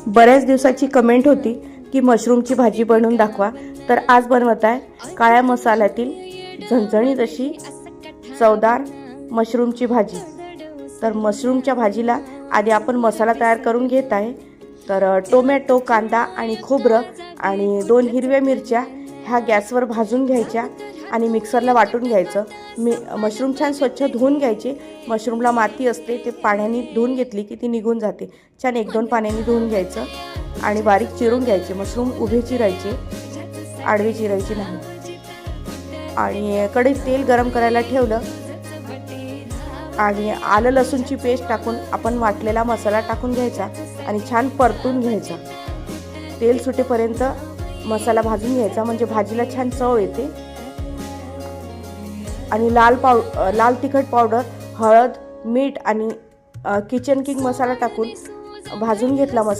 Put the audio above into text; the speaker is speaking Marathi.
बऱ्याच दिवसाची कमेंट होती की मशरूमची भाजी बनवून दाखवा, तर आज बनवत आहे काळ्या मसाल्यातील झणझणीत अशी चवदार मशरूमची भाजी। तर मशरूमच्या भाजीला आधी आपण मसाला तयार करून घेत आहे। तर टोमॅटो, कांदा आणि खोबरं आणि 2 हिरव्या मिरच्या ह्या गॅसवर भाजून घ्यायच्या आणि मिक्सरला वाटून घ्यायचं। मशरूम छान स्वच्छ धुवून घ्यायचे। मशरूमला माती असते, ते पाण्याने धुवून घेतली की ती निघून जाते। छान 1-2 पाण्याने धुवून घ्यायचं आणि बारीक चिरून घ्यायचे। मशरूम उभे चिरायचे, आडवे चिरायचे नाही। आणि कढईत तेल गरम करायला ठेवलं आणि आलं लसूणची पेस्ट टाकून आपण वाटलेला मसाला टाकून घ्यायचा आणि छान परतून घ्यायचा। तेल सुटेपर्यंत मसाला भाजून घ्यायचा, म्हणजे भाजीला छान चव येते। आणि लाल तिखट पावडर, हळद, मीठ आणि किचन किंग मसाला टाकून भाजून घेतला मसाला।